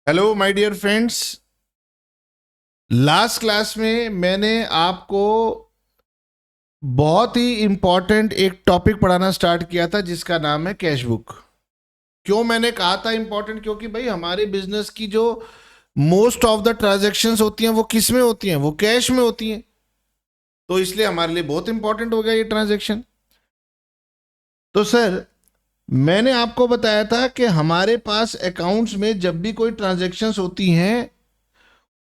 Hello my dear friends. Last class में मैंने आपको बहुत ही इंपॉर्टेंट एक टॉपिक पढ़ाना स्टार्ट किया था जिसका नाम है कैश बुक। क्यों मैंने कहा था इंपॉर्टेंट? क्योंकि भाई हमारे बिजनेस की जो मोस्ट ऑफ द ट्रांजैक्शंस होती हैं वो किस में होती हैं? वो कैश में होती हैं। तो इसलिए हमारे लिए बहुत इंपॉर्टेंट हो गया ये ट्रांजैक्शन। तो सर, मैंने आपको बताया था कि हमारे पास अकाउंट्स में जब भी कोई ट्रांजैक्शंस होती हैं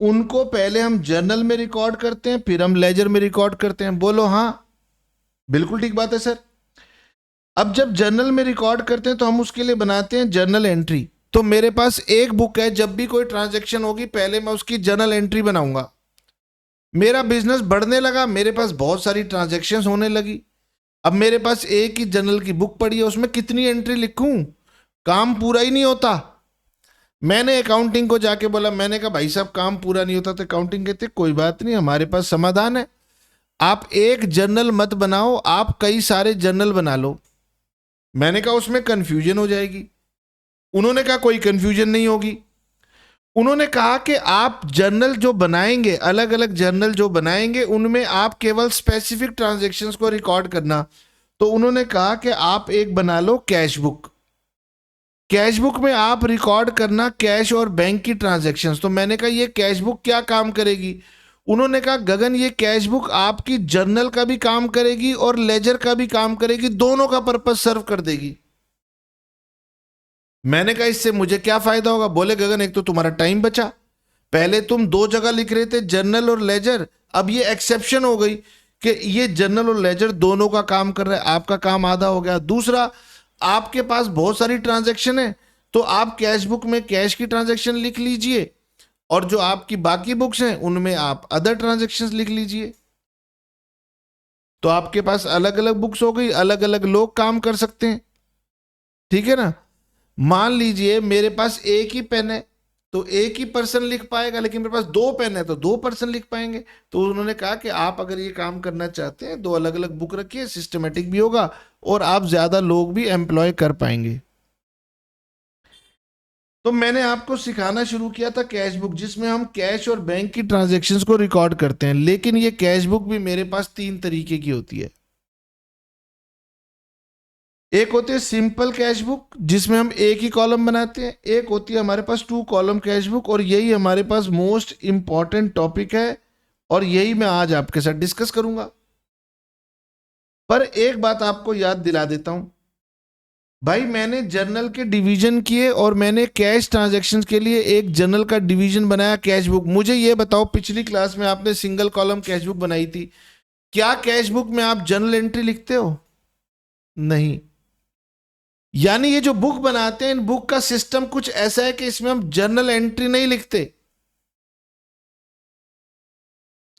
उनको पहले हम जर्नल में रिकॉर्ड करते हैं, फिर हम लेजर में रिकॉर्ड करते हैं। बोलो हाँ। बिल्कुल ठीक बात है सर। अब जब जर्नल में रिकॉर्ड करते हैं तो हम उसके लिए बनाते हैं जर्नल एंट्री। तो मेरे पास एक बुक है, जब भी कोई ट्रांजैक्शन होगी पहले मैं उसकी जर्नल एंट्री बनाऊंगा। मेरा बिजनेस बढ़ने लगा, मेरे पास बहुत सारी ट्रांजैक्शन होने लगी। अब मेरे पास एक ही जर्नल की बुक पड़ी है, उसमें कितनी एंट्री लिखूं? काम पूरा ही नहीं होता। मैंने अकाउंटिंग को जाके बोला, मैंने कहा भाई साहब काम पूरा नहीं होता। तो अकाउंटिंग कहते कोई बात नहीं, हमारे पास समाधान है। आप एक जर्नल मत बनाओ, आप कई सारे जर्नल बना लो। मैंने कहा उसमें कंफ्यूजन हो जाएगी। उन्होंने कहा कोई कंफ्यूजन नहीं होगी। उन्होंने कहा कि आप जर्नल जो बनाएंगे, अलग अलग जर्नल जो बनाएंगे, उनमें आप केवल स्पेसिफिक ट्रांजैक्शंस को रिकॉर्ड करना। तो उन्होंने कहा कि आप एक बना लो कैश बुक। कैश बुक में आप रिकॉर्ड करना कैश और बैंक की ट्रांजैक्शंस। तो मैंने कहा ये कैश बुक क्या काम करेगी? उन्होंने कहा गगन, ये कैश बुक आपकी जर्नल का भी काम करेगी और लेजर का भी काम करेगी, दोनों का पर्पस सर्व कर देगी। मैंने कहा इससे मुझे क्या फायदा होगा? बोले गगन, एक तो तुम्हारा टाइम बचा। पहले तुम दो जगह लिख रहे थे, जर्नल और लेजर। अब ये एक्सेप्शन हो गई कि ये जर्नल और लेजर दोनों का काम कर रहा है, आपका काम आधा हो गया। दूसरा, आपके पास बहुत सारी ट्रांजैक्शन है, तो आप कैश बुक में कैश की ट्रांजैक्शन लिख लीजिए और जो आपकी बाकी बुक्स हैं उनमें आप अदर ट्रांजैक्शंस लिख लीजिए। तो आपके पास अलग अलग बुक्स हो गई, अलग अलग लोग काम कर सकते हैं। ठीक है ना? मान लीजिए मेरे पास एक ही पेन है तो एक ही पर्सन लिख पाएगा, लेकिन मेरे पास दो पेन है तो दो पर्सन लिख पाएंगे। तो उन्होंने कहा कि आप अगर ये काम करना चाहते हैं, दो अलग अलग बुक रखिए, सिस्टमेटिक भी होगा और आप ज्यादा लोग भी एम्प्लॉय कर पाएंगे। तो मैंने आपको सिखाना शुरू किया था कैश बुक, जिसमें हम कैश और बैंक की ट्रांजैक्शंस को रिकॉर्ड करते हैं। लेकिन ये कैश बुक भी मेरे पास तीन तरीके की होती है। एक होती है सिंपल कैश बुक, जिसमें हम एक ही कॉलम बनाते हैं। एक होती है हमारे पास टू कॉलम कैश बुक, और यही हमारे पास मोस्ट इंपॉर्टेंट टॉपिक है और यही मैं आज आपके साथ डिस्कस करूंगा। पर एक बात आपको याद दिला देता हूं भाई, मैंने जर्नल के डिवीजन किए और मैंने कैश ट्रांजैक्शंस के लिए एक जर्नल का डिवीजन बनाया कैश बुक। मुझे यह बताओ, पिछली क्लास में आपने सिंगल कॉलम कैश बुक बनाई थी, क्या कैश बुक में आप जर्नल एंट्री लिखते हो? नहीं। यानी ये जो बुक बनाते हैं, इन बुक का सिस्टम कुछ ऐसा है कि इसमें हम जर्नल एंट्री नहीं लिखते।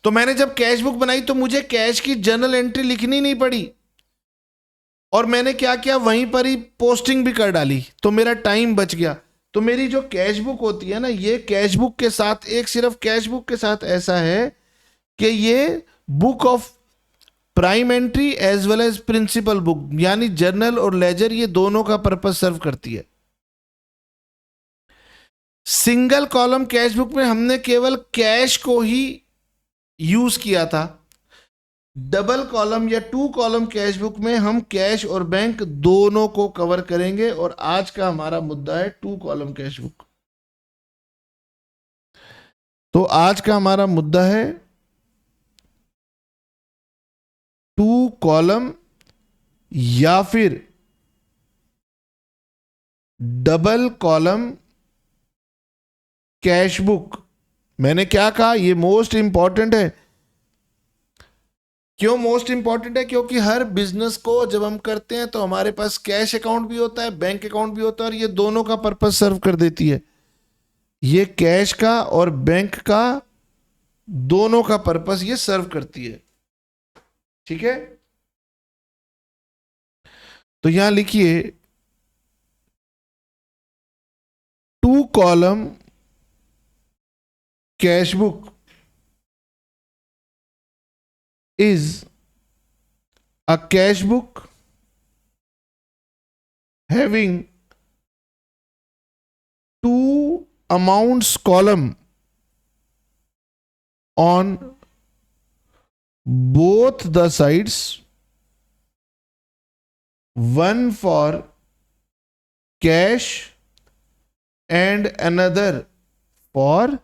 तो मैंने जब कैश बुक बनाई तो मुझे कैश की जर्नल एंट्री लिखनी नहीं पड़ी, और मैंने क्या किया, वहीं पर ही पोस्टिंग भी कर डाली, तो मेरा टाइम बच गया। तो मेरी जो कैश बुक होती है ना, ये कैश बुक के साथ, एक सिर्फ कैश बुक के साथ ऐसा है कि ये book of prime entry as well as principal book, यानी जर्नल और लेजर, ये दोनों का पर्पज सर्व करती है। सिंगल कॉलम कैश बुक में हमने केवल कैश को ही यूज किया था। डबल कॉलम या टू कॉलम कैश बुक में हम कैश और बैंक दोनों को कवर करेंगे, और आज का हमारा मुद्दा है टू कॉलम कैश बुक। तो आज का हमारा मुद्दा है टू कॉलम या फिर डबल कॉलम कैश बुक। मैंने क्या कहा, ये मोस्ट इंपॉर्टेंट है। क्यों मोस्ट इंपॉर्टेंट है? क्योंकि हर बिजनेस को जब हम करते हैं तो हमारे पास कैश अकाउंट भी होता है, बैंक अकाउंट भी होता है, और ये दोनों का पर्पस सर्व कर देती है। ये कैश का और बैंक का दोनों का पर्पस ये सर्व करती है। ठीक है? तो यहां लिखिए, two column cash book is a cash book having two amounts column on both the sides, one for cash and another for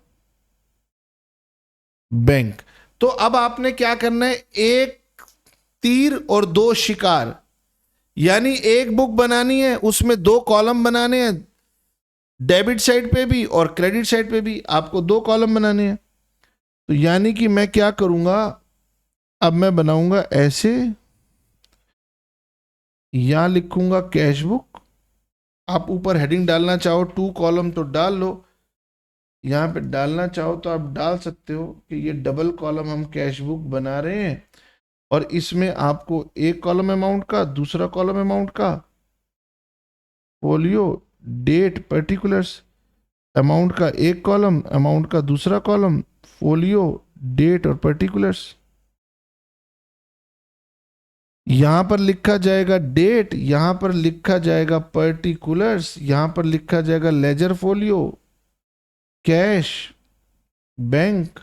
bank. तो अब आपने क्या करना है, एक तीर और दो शिकार, यानी एक बुक बनानी है, उसमें दो कॉलम बनाने हैं, डेबिट साइड पे भी और क्रेडिट साइड पे भी आपको दो कॉलम बनाने हैं। तो यानी कि मैं क्या करूंगा, अब मैं बनाऊंगा ऐसे, यहां लिखूंगा कैश बुक, आप ऊपर हेडिंग डालना चाहो 2 कॉलम तो डाल लो, यहां पे डालना चाहो तो आप डाल सकते हो कि ये डबल कॉलम हम कैश बुक बना रहे हैं, और इसमें आपको एक कॉलम अमाउंट का, दूसरा कॉलम अमाउंट का, फोलियो, डेट, पर्टिकुलर्स, अमाउंट का एक कॉलम, अमाउंट का दूसरा कॉलम, फोलियो, डेट और पर्टिकुलर्स। यहां पर लिखा जाएगा डेट, यहां पर लिखा जाएगा पर्टिकुलर्स, यहां पर लिखा जाएगा लेजर फोलियो, कैश, बैंक,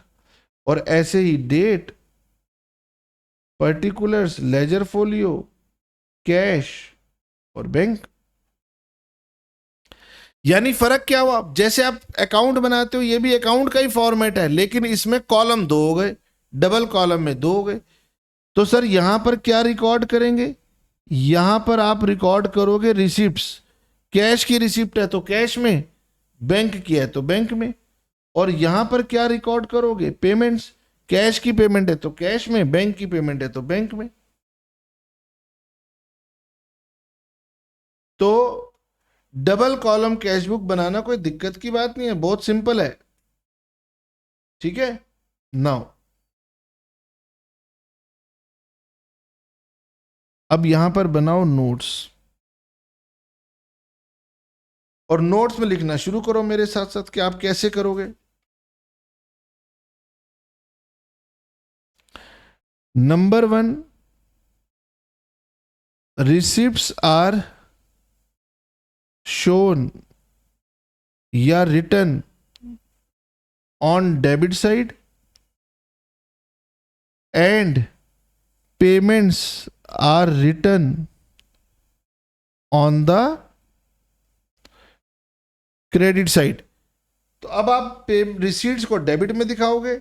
और ऐसे ही date, particulars, ledger folio, cash और बैंक। यानी फर्क क्या हुआ, जैसे आप अकाउंट बनाते हो, ये भी अकाउंट का ही फॉर्मेट है, लेकिन इसमें कॉलम दो हो गए, डबल कॉलम में दो हो गए। तो सर यहां पर क्या रिकॉर्ड करेंगे, यहां पर आप रिकॉर्ड करोगे रिसिप्ट्स, कैश की रिसिप्ट है तो कैश में, बैंक की है तो बैंक में। और यहां पर क्या रिकॉर्ड करोगे, पेमेंट्स, कैश की पेमेंट है तो कैश में, बैंक की पेमेंट है तो बैंक में। तो डबल कॉलम कैश बुक बनाना कोई दिक्कत की बात नहीं है, बहुत सिंपल है। ठीक है, नाउ अब यहां पर बनाओ नोट्स, और नोट्स में लिखना शुरू करो मेरे साथ साथ कि आप कैसे करोगे। नंबर 1, receipts are shown या written on debit side and payments are written on the credit side। तो अब आप रिसीट्स को डेबिट में दिखाओगे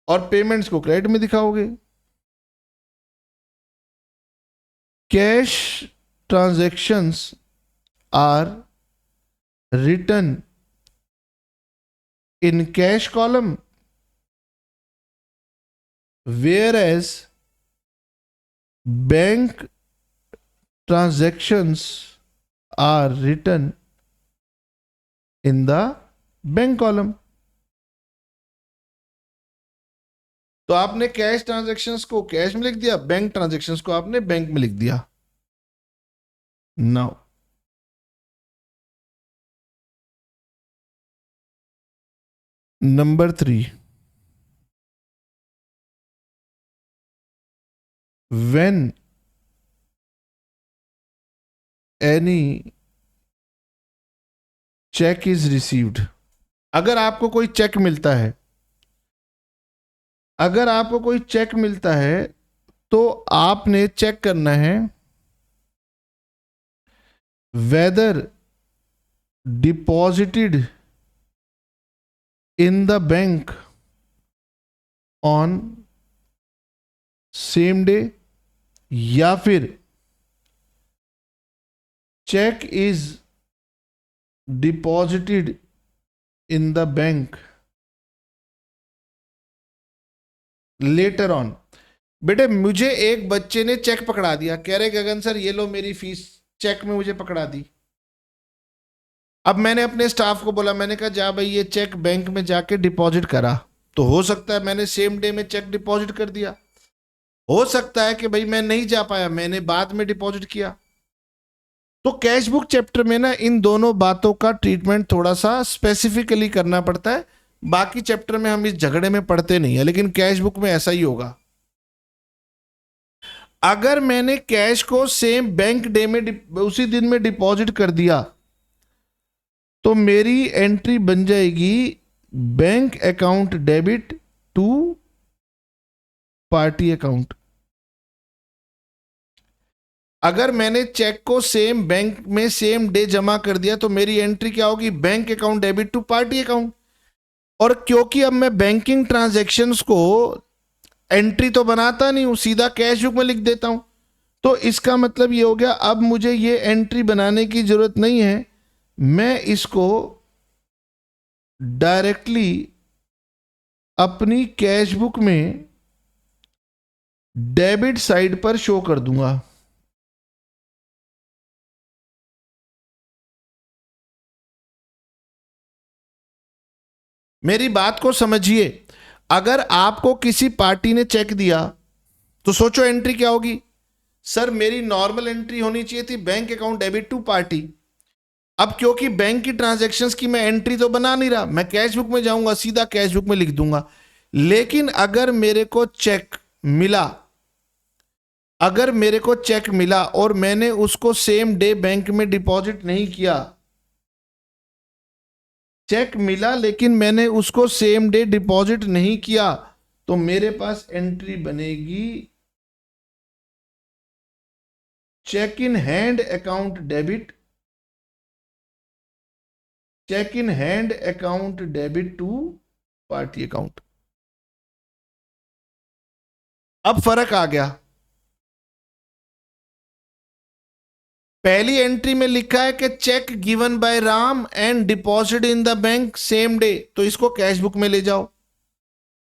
और पेमेंट्स को क्रेडिट में दिखाओगे। Cash transactions are written in cash column, whereas bank transactions are written in the bank column। तो आपने कैश ट्रांजैक्शंस को कैश में लिख दिया, बैंक ट्रांजैक्शंस को आपने बैंक में लिख दिया। Now number 3, when any check is received, अगर आपको कोई चेक मिलता है, अगर आपको कोई चेक मिलता है तो आपने चेक करना है whether deposited in the bank on same day, या फिर cheque is deposited in the bank later on. बेटे मुझे एक बच्चे ने चेक पकड़ा दिया, कह रहे गगन सर ये लो मेरी फीस, चेक में मुझे पकड़ा दी। अब मैंने अपने स्टाफ को बोला, मैंने कहा जा भाई ये चेक बैंक में जाके डिपॉजिट करा। तो हो सकता है मैंने सेम डे में चेक डिपॉजिट कर दिया, हो सकता है कि भाई मैं नहीं जा पाया, मैंने बाद में डिपॉजिट किया। तो कैश बुक चैप्टर में ना इन दोनों बातों का ट्रीटमेंट थोड़ा सा स्पेसिफिकली करना पड़ता है। बाकी चैप्टर में हम इस झगड़े में पढ़ते नहीं है, लेकिन कैश बुक में ऐसा ही होगा। अगर मैंने कैश को सेम बैंक डे में उसी दिन में डिपॉजिट कर दिया तो मेरी एंट्री बन जाएगी bank account debit to party account. अगर मैंने चेक को सेम बैंक में सेम डे जमा कर दिया तो मेरी एंट्री क्या होगी, bank account debit to party account. और क्योंकि अब मैं बैंकिंग ट्रांजैक्शंस को एंट्री तो बनाता नहीं हूं, सीधा कैश बुक में लिख देता हूं, तो इसका मतलब ये हो गया अब मुझे ये एंट्री बनाने की जरूरत नहीं है, मैं इसको डायरेक्टली अपनी कैश बुक में डेबिट साइड पर शो कर दूंगा। मेरी बात को समझिए, अगर आपको किसी पार्टी ने चेक दिया तो सोचो एंट्री क्या होगी। सर मेरी नॉर्मल एंट्री होनी चाहिए थी bank account debit to party. अब क्योंकि बैंक की ट्रांजैक्शंस की मैं एंट्री तो बना नहीं रहा, मैं कैश बुक में जाऊंगा, सीधा कैश बुक में लिख दूंगा। लेकिन अगर मेरे को चेक मिला, अगर मेरे को चेक मिला और मैंने उसको सेम डे बैंक में डिपॉजिट नहीं किया, चेक मिला लेकिन मैंने उसको सेम डे डिपॉजिट नहीं किया, तो मेरे पास एंट्री बनेगी cheque in hand account debit, cheque in hand account debit to party account. अब फर्क आ गया, पहली एंट्री में लिखा है कि cheque given by Ram and deposit in the bank same day, तो इसको कैश बुक में ले जाओ।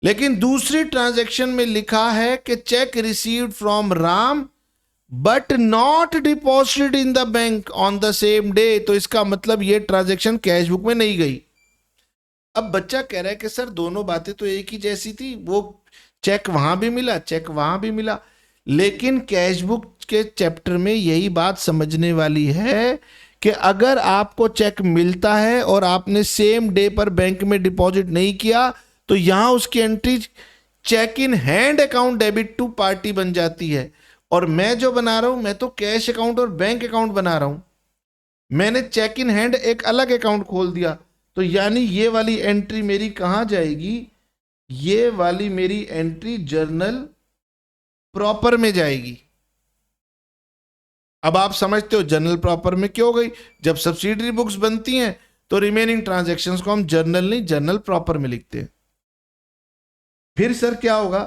लेकिन दूसरी ट्रांजैक्शन में लिखा है कि check received from Ram but not deposited in the bank on the same day, तो इसका मतलब ये ट्रांजैक्शन कैश बुक में नहीं गई। अब बच्चा कह रहा है कि सर दोनों बातें तो एक ही जैसी थी, वो चेक वहां भी मिला, चेक वहां भी मिला, लेकिन कैश बुक के चैप्टर में यही बात समझने वाली है कि अगर आपको चेक मिलता है और आपने सेम डे पर बैंक में डिपॉजिट नहीं किया, तो यहां उसकी entry cheque in hand account debit to party बन जाती है। और मैं जो बना रहा हूं, मैं तो कैश अकाउंट और बैंक अकाउंट बना रहा हूं, मैंने चेक इन हैंड एक अलग अकाउंट खोल दिया, तो यानी ये वाली एंट्री मेरी कहां जाएगी, ये वाली मेरी एंट्री जर्नल प्रॉपर में जाएगी। अब आप समझते हो जर्नल प्रॉपर में क्यों गई, जब सब्सिडरी बुक्स बनती हैं तो रिमेनिंग ट्रांजैक्शंस को हम जर्नल नहीं जर्नल प्रॉपर में लिखते हैं। फिर सर क्या होगा,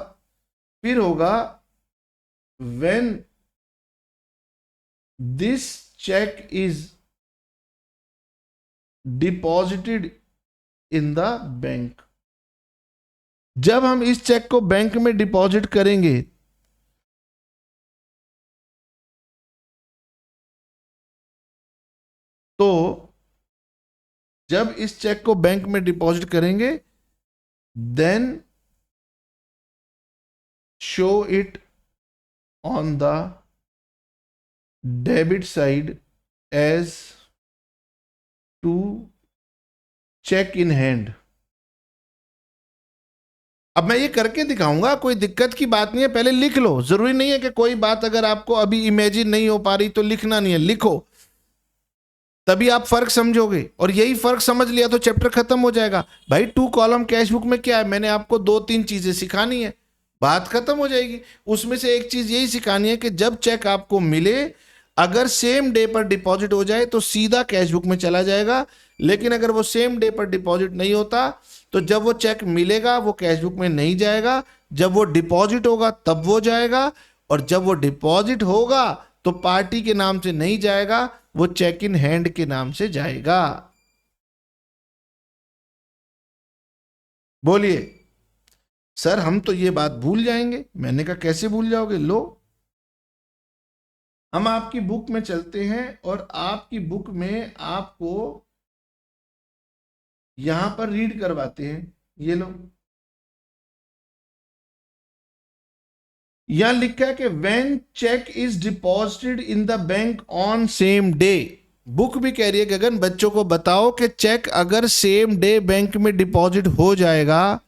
फिर होगा when this check is deposited in the bank, जब हम इस चेक को बैंक में डिपॉजिट करेंगे तो जब इस चेक को बैंक में डिपॉजिट करेंगे then show it on the debit side as to check in hand। अब मैं ये करके दिखाऊंगा, कोई दिक्कत की बात नहीं है, पहले लिख लो, जरूरी नहीं है कि कोई बात अगर आपको अभी इमेजिन नहीं हो पा रही तो लिखना नहीं है, लिखो, तभी आप फर्क समझोगे, और यही फर्क समझ लिया तो चैप्टर खत्म हो जाएगा। भाई 2 कॉलम कैश बुक में क्या है, मैंने आपको 2-3 चीजें सिखानी है, बात खत्म हो जाएगी। उसमें से एक चीज यही सिखानी है कि जब चेक आपको मिले, अगर सेम डे पर डिपॉजिट हो जाए तो सीधा कैश बुक में चला जाएगा, लेकिन अगर वो सेम डे पर डिपॉजिट नहीं होता तो जब वो चेक मिलेगा वो कैश बुक में नहीं जाएगा, जब वो डिपॉजिट होगा तब वो जाएगा, और जब वो डिपॉजिट होगा तो पार्टी के नाम से नहीं जाएगा, वो चेक इन हैंड के नाम से जाएगा। बोलिए सर हम तो ये बात भूल जाएंगे, मैंने कहा कैसे भूल जाओगे, लो हम आपकी बुक में चलते हैं और आपकी बुक में आपको यहां पर रीड करवाते हैं। ये लो, यहां लिखा है कि when cheque is deposited in the bank on same day, book भी कह रही है गगन बच्चों को बताओ कि चेक अगर सेम डे बैंक में डिपॉजिट हो जाएगा,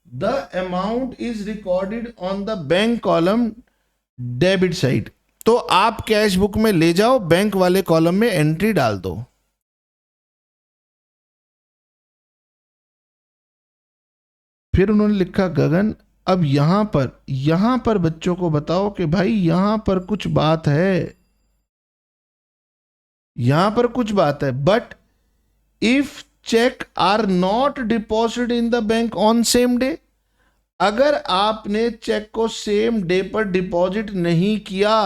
the amount is recorded on the bank column debit side, तो आप कैश बुक में ले जाओ, बैंक वाले कॉलम में एंट्री डाल दो। फिर उन्होंने लिखा गगन अब यहां पर बच्चों को बताओ कि भाई यहां पर कुछ बात है, यहां पर कुछ बात है। But if cheque are not deposited in the bank on same day, अगर आपने चेक को सेम डे पर डिपॉजिट नहीं किया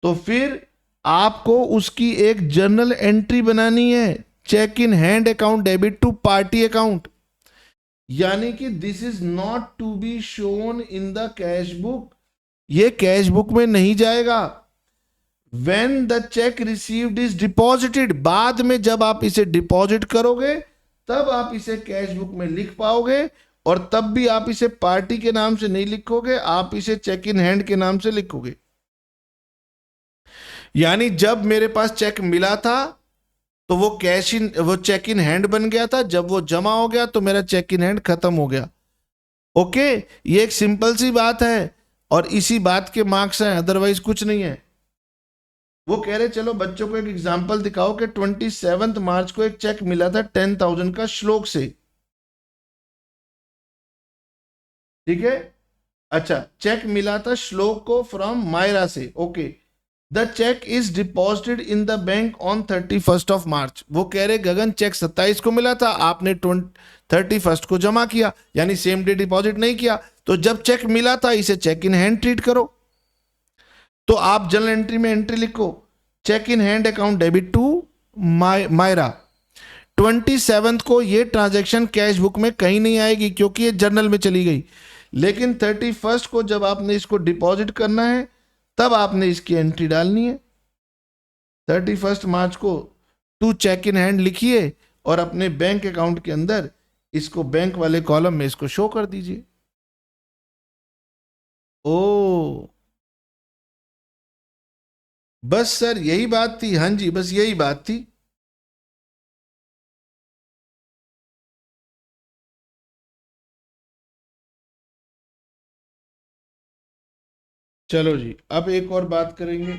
तो फिर आपको उसकी एक जर्नल एंट्री बनानी है, cheque in hand account debit to party account. यानी कि this is not to be shown in the cash book, ये कैश बुक में नहीं जाएगा। When the cheque received is deposited, बाद में जब आप इसे डिपॉजिट करोगे तब आप इसे कैश बुक में लिख पाओगे, और तब भी आप इसे पार्टी के नाम से नहीं लिखोगे, आप इसे चेक इन हैंड के नाम से लिखोगे। यानी जब मेरे पास चेक मिला था तो वो चेक इन हैंड बन गया था, जब वो जमा हो गया तो मेरा चेक इन हैंड खत्म हो गया। ओके, ये एक सिंपल सी बात है और इसी बात के मार्क्स हैं, अदरवाइज कुछ नहीं है। वो कह रहे चलो बच्चों को एक एग्जांपल दिखाओ कि 27 मार्च को एक चेक मिला था 10,000 का श्लोक से, ठीक है। अच्छा, चेक मिला था श्लोक को फ्रॉम मायरा से। Okay, the cheque is deposited in the bank on 31st of March. वो कह रहे गगन चेक 27 को मिला था, आपने 31st को जमा किया, यानी सेम डे डिपॉजिट नहीं किया, तो जब चेक मिला था इसे चेक इन हैंड ट्रीट करो। तो आप जर्नल एंट्री में एंट्री लिखो, cheque in hand account debit to Myra. 27 को ये ट्रांजैक्शन कैश बुक में कहीं नहीं आएगी क्योंकि ये जर्नल में चली गई, लेकिन 31st को जब आपने इसको डिपॉजिट करना है तब आपने इसकी एंट्री डालनी है। 31 मार्च को टू चेक इन हैंड लिखिए और अपने बैंक अकाउंट के अंदर इसको बैंक वाले कॉलम में इसको शो कर दीजिए। ओ बस सर यही बात थी, हाँ जी बस यही बात थी। चलो जी, अब एक और बात करेंगे,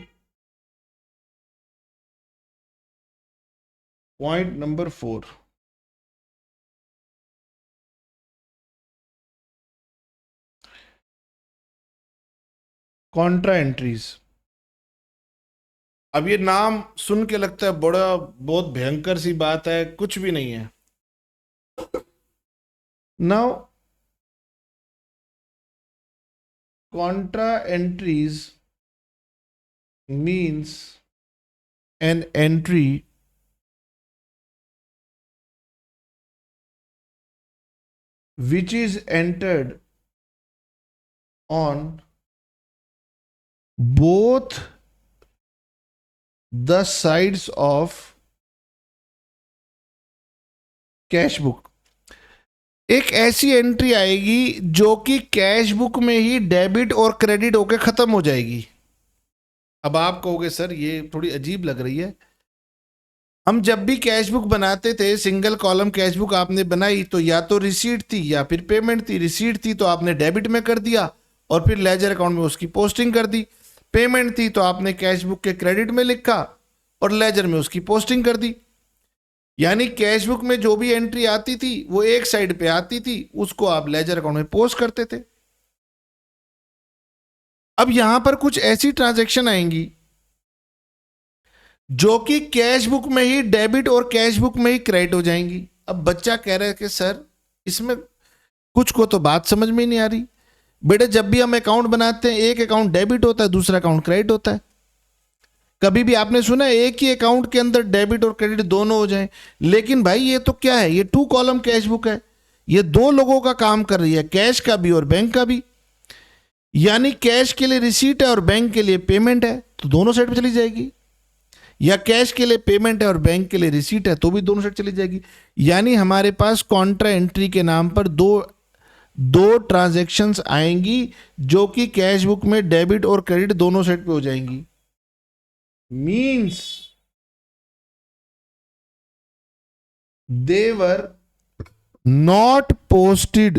पॉइंट नंबर 4। Contra entries. अब ये नाम सुन के लगता है बड़ा बहुत भयंकर सी बात है, कुछ भी नहीं है। Now Contra entries means an entry which is entered on both the sides of cash book. एक ऐसी एंट्री आएगी जो कि कैश बुक में ही डेबिट और क्रेडिट होकर खत्म हो जाएगी। अब आप कहोगे सर ये थोड़ी अजीब लग रही है, हम जब भी कैश बुक बनाते थे, सिंगल कॉलम कैश बुक आपने बनाई तो या तो रिसीट थी या फिर पेमेंट थी। रिसीट थी तो आपने डेबिट में कर दिया और फिर लेजर अकाउंट में उसकी पोस्टिंग कर दी। पेमेंट थी तो आपने कैश बुक के क्रेडिट में लिखा और लेजर में उसकी पोस्टिंग कर दी। यानी कैश बुक में जो भी एंट्री आती थी वो एक साइड पे आती थी, उसको आप लेजर अकाउंट में पोस्ट करते थे। अब यहां पर कुछ ऐसी ट्रांजैक्शन आएंगी जो कि कैश बुक में ही डेबिट और कैश बुक में ही क्रेडिट हो जाएंगी। अब बच्चा कह रहा है कि सर इसमें कुछ को तो बात समझ में ही नहीं आ रही। बेटे जब भी हम अकाउंट बनाते हैं एक अकाउंट डेबिट होता है, दूसरा अकाउंट क्रेडिट होता है। कभी भी आपने सुना है एक ही अकाउंट के अंदर डेबिट और क्रेडिट दोनों हो जाएं? लेकिन भाई ये तो क्या है, ये 2 कॉलम कैश बुक है, ये 2 लोगों का काम कर रही है, कैश का भी और बैंक का भी। यानी कैश के लिए रिसीट है और बैंक के लिए पेमेंट है तो दोनों साइड पे चली जाएगी, या कैश के लिए पेमेंट है और बैंक के लिए रिसीट है तो भी दोनों साइड चली जाएगी। यानी हमारे पास कॉन्ट्रा एंट्री के नाम पर दो ट्रांजैक्शंस आएंगी जो कि कैश बुक में डेबिट और क्रेडिट दोनों साइड पे हो जाएंगी। Means they were not posted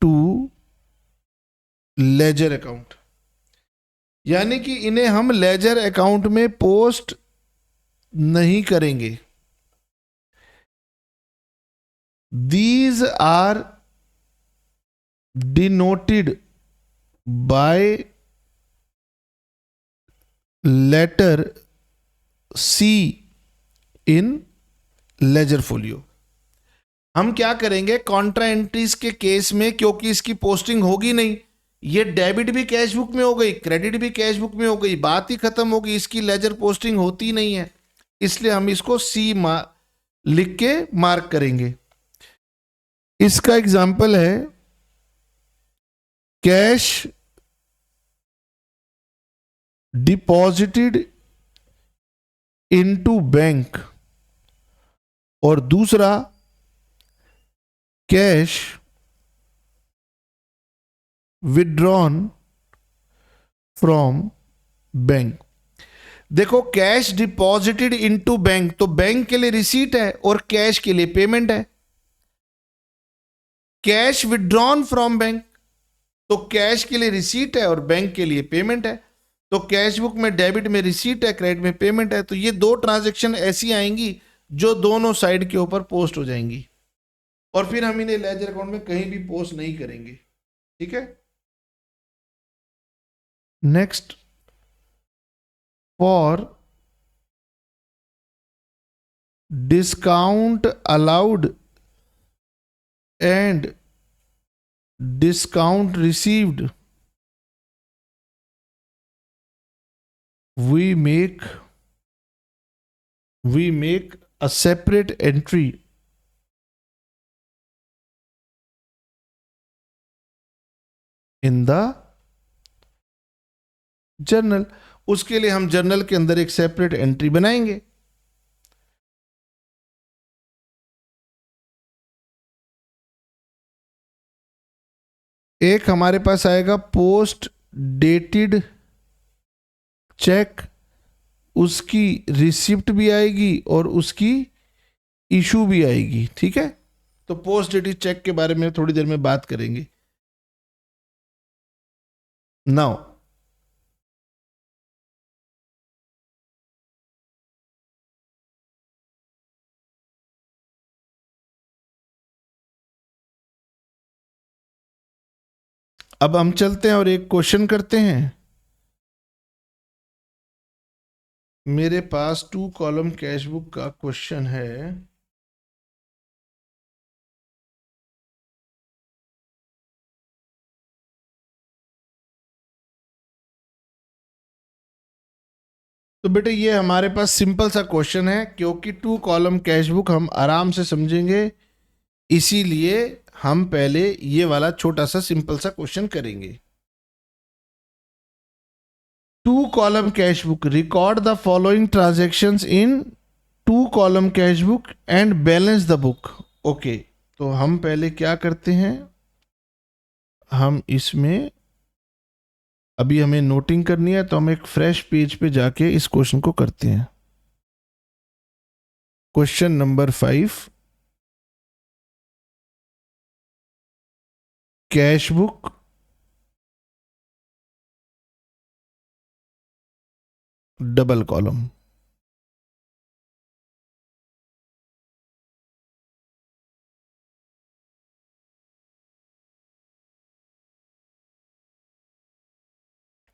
to ledger account, यानी कि इन्हें हम लेजर अकाउंट में पोस्ट नहीं करेंगे। These are denoted by letter C in ledger folio. हम क्या करेंगे कॉन्ट्रा एंट्रीज के केस में, क्योंकि इसकी पोस्टिंग होगी नहीं, ये डेबिट भी कैश बुक में हो गई, क्रेडिट भी कैश बुक में हो गई, बात ही खत्म होगी, इसकी लेजर पोस्टिंग होती नहीं है, इसलिए हम इसको सी लिख के मार्क करेंगे। इसका एग्जाम्पल है कैश डिपॉजिटेड इनटू बैंक, और दूसरा कैश विड्रॉन फ्रॉम बैंक। देखो कैश डिपॉजिटेड इनटू बैंक, तो बैंक के लिए रिसीट है और कैश के लिए पेमेंट है। कैश विड्रॉन फ्रॉम बैंक, तो कैश के लिए रिसीट है और बैंक के लिए पेमेंट है। तो कैश बुक में डेबिट में रिसीट है, क्रेडिट में पेमेंट है, तो ये दो ट्रांजैक्शन ऐसी आएंगी जो दोनों साइड के ऊपर पोस्ट हो जाएंगी, और फिर हम इन्हें लेजर अकाउंट में कहीं भी पोस्ट नहीं करेंगे। ठीक है, next, for discount allowed and discount received, we make a separate entry in the journal। उसके लिए हम जर्नल के अंदर एक सेपरेट एंट्री बनाएंगे। एक हमारे पास आएगा पोस्ट डेटेड चेक, उसकी रिसिप्ट भी आएगी और उसकी इशू भी आएगी। ठीक है, तो पोस्ट डेटेड चेक के बारे में थोड़ी देर में बात करेंगे। नाउ अब हम चलते हैं और एक क्वेश्चन करते हैं। मेरे पास 2 कॉलम कैश बुक का क्वेश्चन है। तो बेटे ये हमारे पास सिंपल सा क्वेश्चन है, क्योंकि 2 कॉलम कैश बुक हम आराम से समझेंगे, इसीलिए हम पहले ये वाला छोटा सा सिंपल सा क्वेश्चन करेंगे। 2 column cash book, record the following transactions in 2 column cash book and balance the book. Okay, तो हम पहले क्या करते हैं, हम इसमें अभी हमें नोटिंग करनी है, तो हम एक फ्रेश पेज पे जाके इस क्वेश्चन को करते हैं। Question number 5, cash book double column.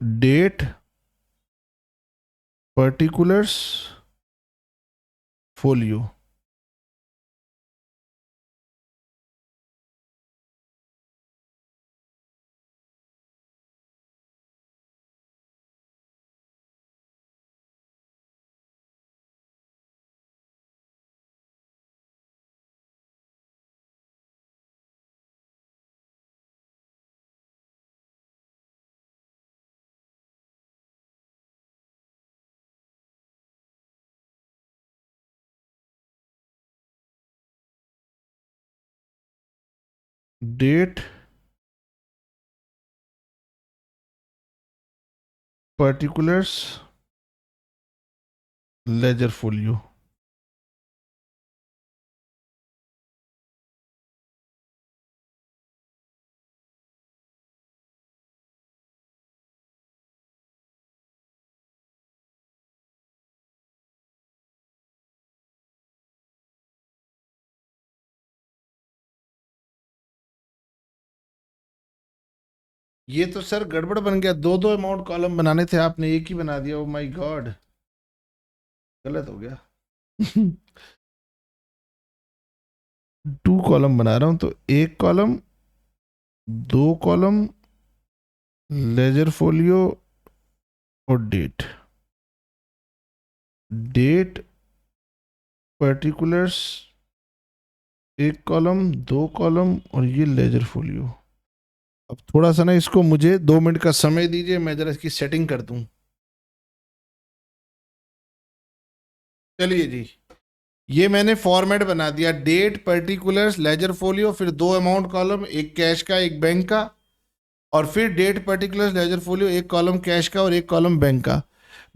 Date, particulars, folio. Date, particulars, ledger folio. ये तो सर गड़बड़ बन गया, दो दो अमाउंट कॉलम बनाने थे, आपने एक ही बना दिया। ओ माय गॉड, गलत हो गया। टू कॉलम बना रहा हूं, तो एक कॉलम, दो कॉलम, लेजर फोलियो और डेट, डेट पर्टिकुलर्स एक कॉलम, दो कॉलम, और ये लेजर फोलियो। अब थोड़ा सा ना इसको मुझे 2 मिनट का समय दीजिए, मैं जरा इसकी सेटिंग कर दूं। चलिए जी, ये मैंने फॉर्मेट बना दिया, डेट पर्टिकुलर्स लेजर फोलियो, फिर दो अमाउंट कॉलम, एक कैश का एक बैंक का, और फिर डेट पर्टिकुलर्स लेजर फोलियो, एक कॉलम कैश का और एक कॉलम बैंक का।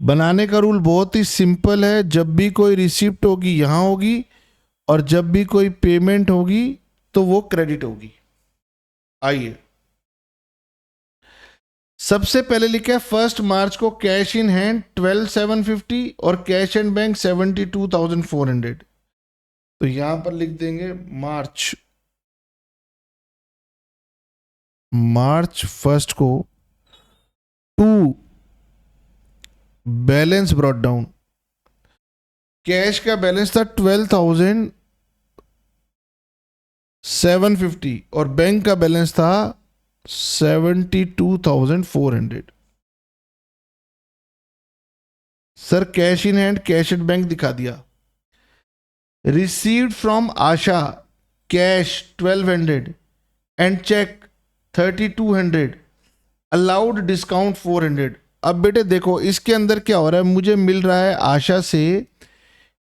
बनाने का रूल बहुत ही सिंपल है, जब भी कोई रिसिप्ट होगी यहां होगी, और जब भी कोई पेमेंट होगी तो वो क्रेडिट होगी। आइए, सबसे पहले लिखा है 1 मार्च को कैश इन हैंड 12,750 और कैश एंड बैंक 72,400। तो यहां पर लिख देंगे मार्च, मार्च 1 को to balance brought down, cash का बैलेंस था 12,750 और बैंक का बैलेंस था 72,400। Sir cash in hand cash at bank दिखा दिया। Received from Asha cash 1200 and cheque 3200, allowed discount 400। अब बेटे देखो इसके अंदर क्या हो रहा है, मुझे मिल रहा है आशा से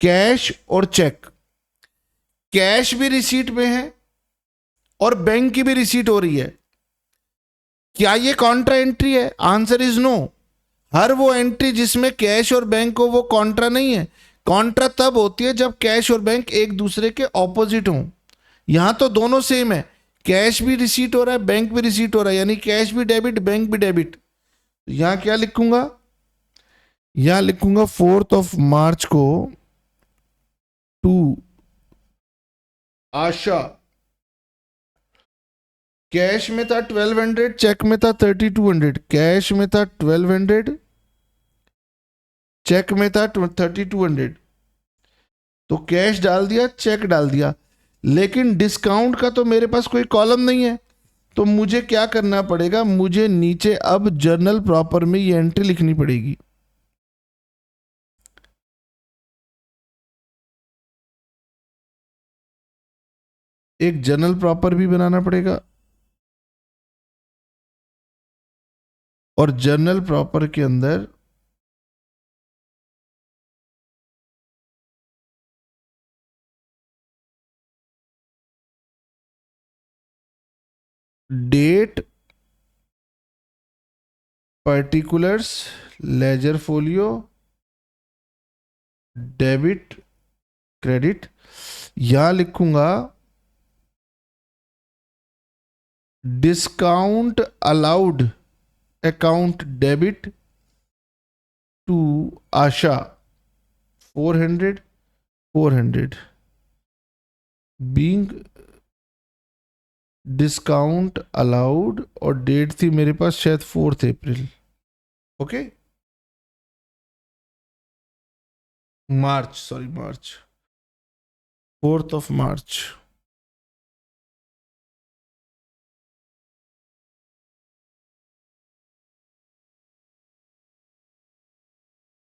कैश और चेक, कैश भी रिसीट में है और बैंक की भी रिसीट हो रही है। क्या ये कॉन्ट्रा एंट्री है? Answer is no. हर वो एंट्री जिसमें कैश और बैंक हो वो कॉन्ट्रा नहीं है। कॉन्ट्रा तब होती है जब कैश और बैंक एक दूसरे के ऑपोजिट हों। यहां तो दोनों सेम है, कैश भी रिसीट हो रहा है, बैंक भी रिसीट हो रहा है, यानी कैश भी डेबिट बैंक भी डेबिट। यहां क्या लिखूंगा, यहां लिखूंगा 4 मार्च को टू आशा, कैश में था 1200, चेक में था 3200। कैश में था 1200, चेक में था 3200। तो कैश डाल दिया, चेक डाल दिया, लेकिन डिस्काउंट का तो मेरे पास कोई कॉलम नहीं है। तो मुझे क्या करना पड़ेगा, मुझे नीचे अब जर्नल प्रॉपर में ये एंट्री लिखनी पड़ेगी। एक जर्नल प्रॉपर भी बनाना पड़ेगा, और जर्नल प्रॉपर के अंदर date particulars ledger folio debit credit, यहां लिखूंगा discount allowed account debit to Asha 400 being discount allowed, और डेट थी मेरे पास शायद 4 April. Okay, March, sorry March, 4 March.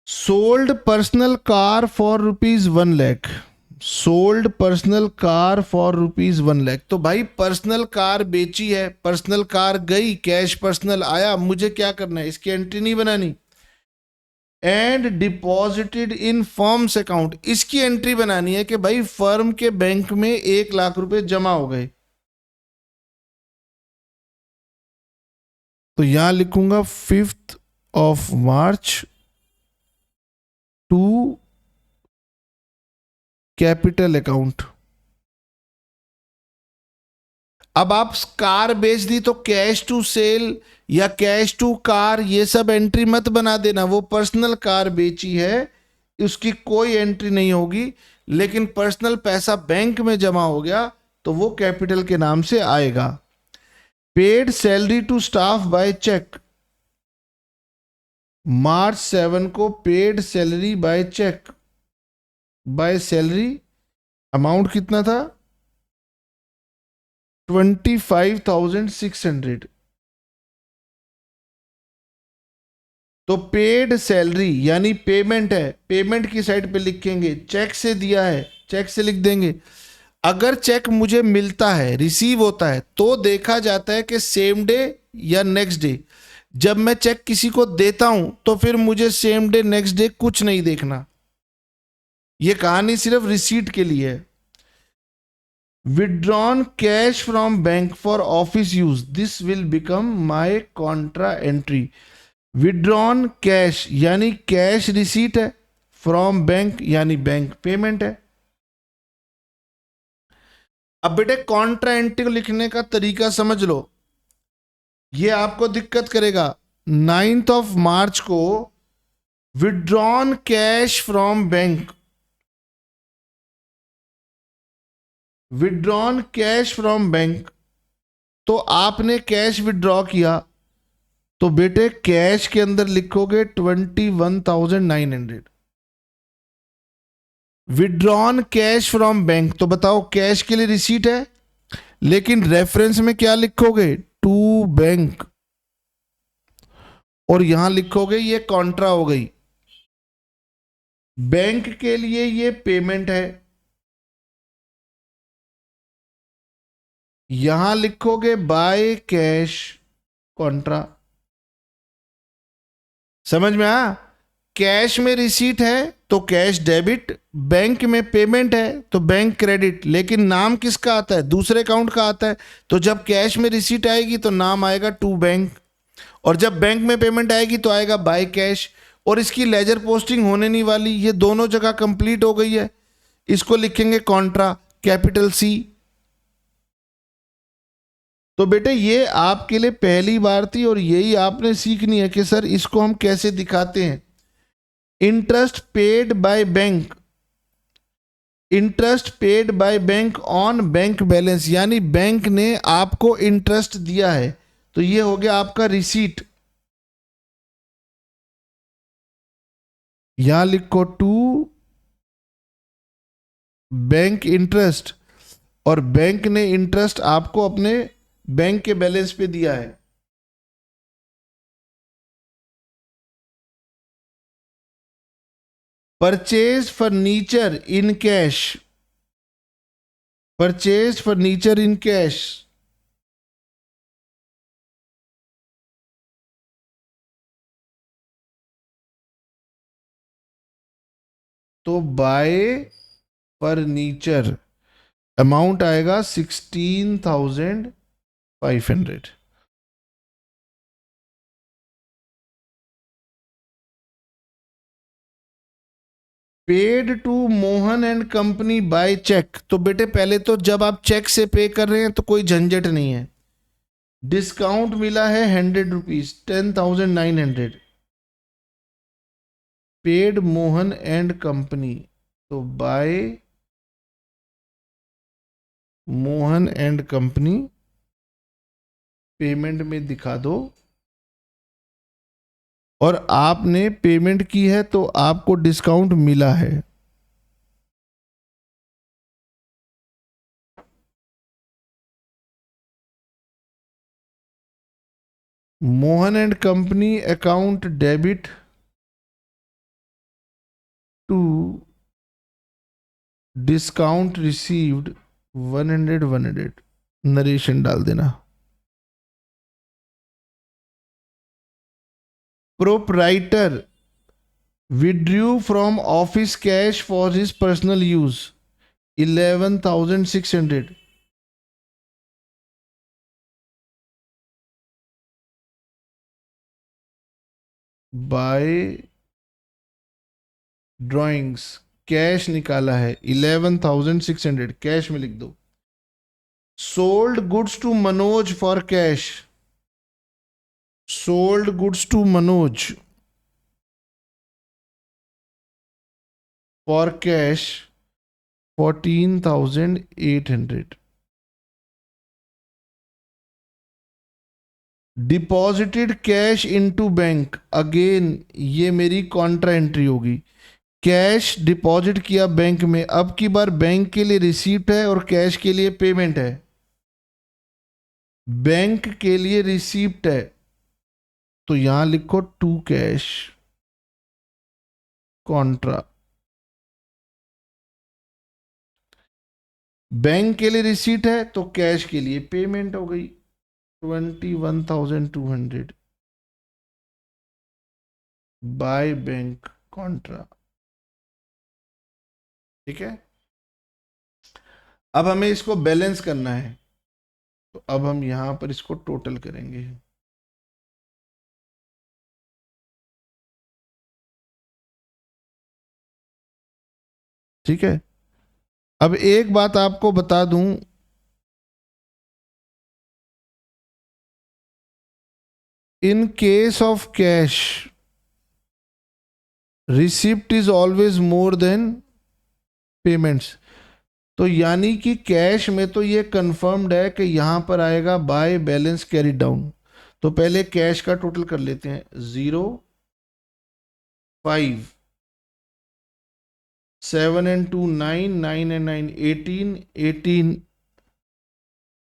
Sold personal car for ₹1,00,000, sold personal car for ₹1,00,000। तो भाई पर्सनल कार बेची है, पर्सनल कार गई, कैश पर्सनल आया, मुझे क्या करना है, इसकी एंट्री नहीं बनानी। And deposited in firms account, इसकी एंट्री बनानी है कि भाई फर्म के बैंक में 1,00,000 रुपए जमा हो गए। तो यहां लिखूंगा 5 मार्च टू कैपिटल अकाउंट। अब आप कार बेच दी तो कैश टू सेल या कैश टू कार ये सब एंट्री मत बना देना, वो पर्सनल कार बेची है उसकी कोई एंट्री नहीं होगी। लेकिन पर्सनल पैसा बैंक में जमा हो गया तो वो कैपिटल के नाम से आएगा। Paid salary to staff by cheque, March 7 को paid salary by cheque, by salary amount कितना था 25,600। तो पेड सैलरी यानी पेमेंट है, पेमेंट की साइड पे लिखेंगे, चेक से दिया है चेक से लिख देंगे। अगर चेक मुझे मिलता है रिसीव होता है तो देखा जाता है कि सेम डे या नेक्स्ट डे। जब मैं चेक किसी को देता हूं तो फिर मुझे सेम डे नेक्स्ट डे कुछ नहीं देखना। यह कहानी सिर्फ रिसीट के लिए है। Withdrawn cash from bank for office use, this will become my Contra entry. Withdrawn cash यानी कैश रिसीट है, फ्रॉम बैंक यानी बैंक पेमेंट है। अब बेटे कॉन्ट्रा एंट्री को लिखने का तरीका समझ लो, ये आपको दिक्कत करेगा। 9th ऑफ मार्च को withdrawn cash from bank, withdrawn cash from bank, तो आपने कैश विड्रॉ किया तो बेटे कैश के अंदर लिखोगे 21,900। विड्रॉन कैश फ्रॉम बैंक, तो बताओ कैश के लिए रिसीट है, लेकिन रेफरेंस में क्या लिखोगे टू बैंक, और यहां लिखोगे ये कॉन्ट्रा हो गई। बैंक के लिए ये पेमेंट है, यहां लिखोगे बाय कैश कॉन्ट्रा। समझ में आया? कैश में रिसीट है तो कैश डेबिट, बैंक में पेमेंट है तो बैंक क्रेडिट, लेकिन नाम किसका आता है दूसरे अकाउंट का आता है। तो जब कैश में रिसीट आएगी तो नाम आएगा टू बैंक, और जब बैंक में पेमेंट आएगी तो आएगा बाय कैश, और इसकी लेजर पोस्टिंग होने नहीं वाली। ये दोनों जगह कंप्लीट हो गई है, इसको लिखेंगे कॉन्ट्रा कैपिटल सी। तो बेटे ये आपके लिए पहली बार थी और यही आपने सीखनी है कि सर इसको हम कैसे दिखाते हैं। Interest paid by bank, interest paid by bank on bank balance, यानी बैंक ने आपको इंटरेस्ट दिया है, तो ये हो गया आपका रिसीट। यहां लिखो टू बैंक इंटरेस्ट, और बैंक ने इंटरेस्ट आपको अपने बैंक के बैलेंस पे दिया है। Purchase furniture in cash, purchase furniture in cash, तो बाय फर्नीचर अमाउंट आएगा 16,500। Paid to Mohan and company by cheque, तो बेटे पहले तो जब आप चेक से पे कर रहे हैं तो कोई झंझट नहीं है। डिस्काउंट मिला है 100 rupees, 10,900। Paid Mohan and company, तो by Mohan and company payment में दिखा दो, और आपने पेमेंट की है तो आपको डिस्काउंट मिला है। Mohan and company account debit to discount received 100 narration डाल देना। Proprietor withdrew from office cash for his personal use 11,600। By drawings cash निकाला है 11,600, कैश में लिख दो। Sold goods to Manoj for cash, sold goods to Manoj for cash 14,800। Deposited cash into bank, again ये मेरी contra entry होगी। कैश डिपॉजिट किया bank में, अब की बार बैंक के लिए रिसीप्ट है और कैश के लिए पेमेंट है। बैंक के लिए रिसीप्ट है तो यहां लिखो टू कैश कॉन्ट्रा। बैंक के लिए रिसीट है तो कैश के लिए पेमेंट हो गई 21,200 बाय बैंक कॉन्ट्रा। ठीक है, अब हमें इसको बैलेंस करना है तो अब हम यहां पर इसको टोटल करेंगे। ठीक है, अब एक बात आपको बता दूं, इन case of cash receipt is always more then payments. तो यानी कि कैश में तो ये कंफर्म्ड है कि यहां पर आएगा बाय बैलेंस कैरी डाउन। तो पहले कैश का टोटल कर लेते हैं, 0, 5, 7 and 2 9, 9 and 9 18, 18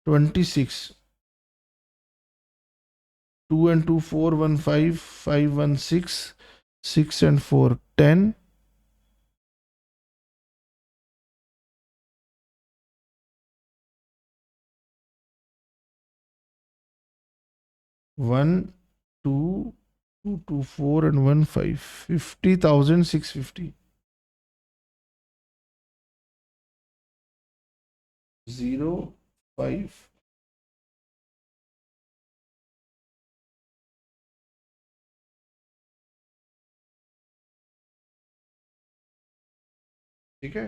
26, 2 and 2 4 1 5, 5 1 6, 6 and 4 10, 1 2 2 2 4 and 1 5, 50,650, 0 5। ठीक है,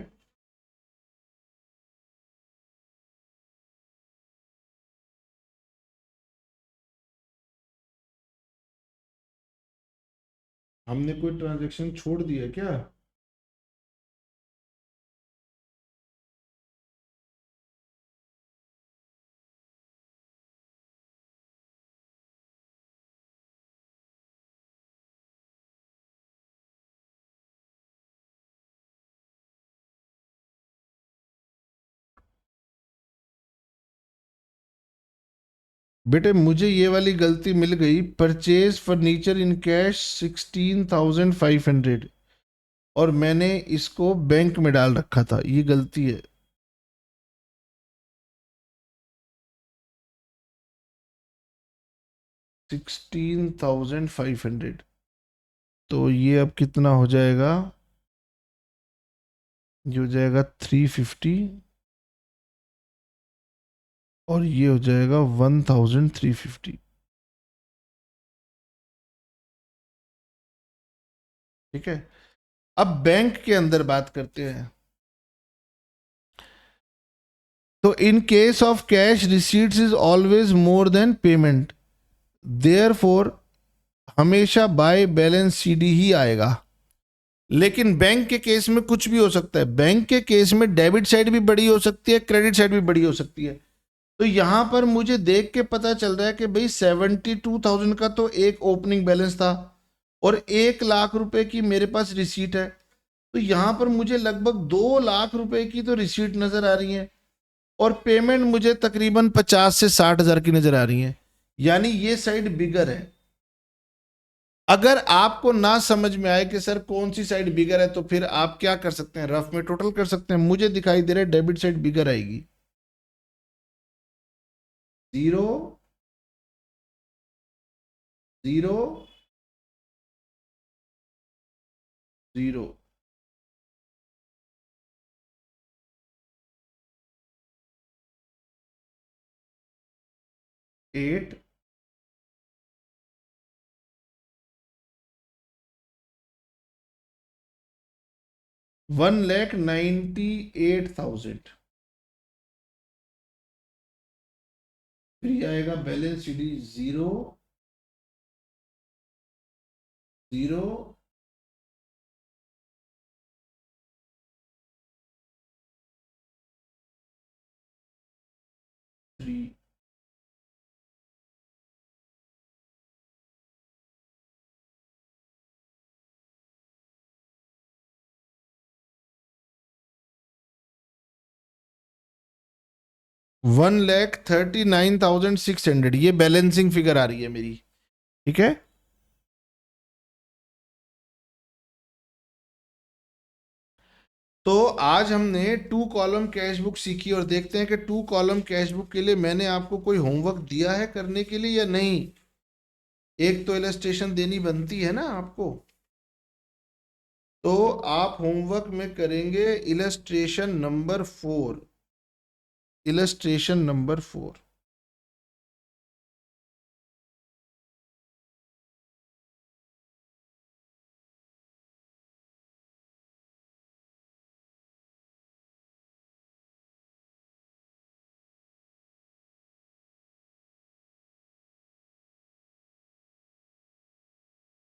हमने कोई ट्रांजैक्शन छोड़ दिया क्या? बेटे मुझे ये वाली गलती मिल गई, परचेज फर्नीचर इन कैश 16,500 और मैंने इसको बैंक में डाल रखा था, ये गलती है। 16,500, तो ये अब कितना हो जाएगा? ये हो जाएगा 350 और ये हो जाएगा 1,350। ठीक है, अब बैंक के अंदर बात करते हैं। तो in case of cash receipts is always more than payment, therefore हमेशा बाय बैलेंस सीडी ही आएगा। लेकिन बैंक के केस में कुछ भी हो सकता है, बैंक के केस में डेबिट साइड भी बड़ी हो सकती है, क्रेडिट साइड भी बड़ी हो सकती है। तो यहां पर मुझे देख के पता चल रहा है कि भाई 72,000 का तो एक ओपनिंग बैलेंस था और 1 लाख रुपए की मेरे पास रिसीट है। तो यहां पर मुझे लगभग 2 लाख रुपए की तो रिसीट नजर आ रही है और पेमेंट मुझे तकरीबन 50 से 60 हजार की नजर आ रही है। यानी ये साइड बिगर है। अगर आपको ना समझ में आए कि सर कौन सी साइड बिगर है, तो फिर आप क्या कर सकते हैं, रफ में टोटल कर सकते हैं। मुझे दिखाई दे रहा है डेबिट साइड बिगर आएगी, 0 0 0, 8, 1,98,000। फिर ये आएगा बैलेंस शीट 0 0 3, 1,39,600 ये बैलेंसिंग फिगर आ रही है मेरी, ठीक है। तो आज हमने 2 कॉलम कैश बुक सीखी और देखते हैं कि 2 कॉलम कैश बुक के लिए मैंने आपको कोई होमवर्क दिया है करने के लिए या नहीं। एक तो इलस्ट्रेशन देनी बनती है ना आपको, तो आप होमवर्क में करेंगे इलस्ट्रेशन नंबर 4। Illustration number 4।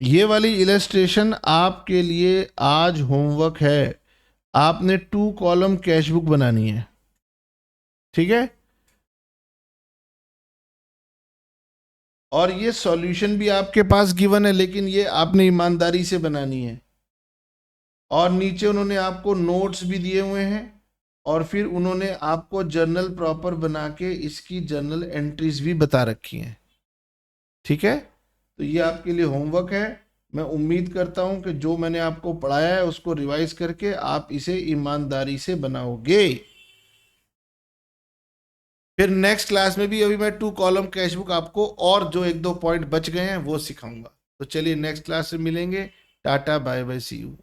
ये वाली इलस्ट्रेशन आपके लिए आज होमवर्क है। आपने 2 कॉलम कैश बुक बनानी है, ठीक है। और ये सॉल्यूशन भी आपके पास गिवन है, लेकिन ये आपने ईमानदारी से बनानी है। और नीचे उन्होंने आपको नोट्स भी दिए हुए हैं, और फिर उन्होंने आपको जर्नल प्रॉपर बना के इसकी जर्नल एंट्रीज भी बता रखी हैं, ठीक है। तो ये आपके लिए होमवर्क है। मैं उम्मीद करता हूं कि जो मैंने आपको पढ़ाया है उसको रिवाइज करके आप इसे ईमानदारी से बनाओगे। फिर नेक्स्ट क्लास में भी अभी मैं 2 कॉलम कैश बुक आपको और जो 1-2 पॉइंट बच गए हैं वो सिखाऊंगा। तो चलिए नेक्स्ट क्लास में मिलेंगे। Tata bye bye, see you.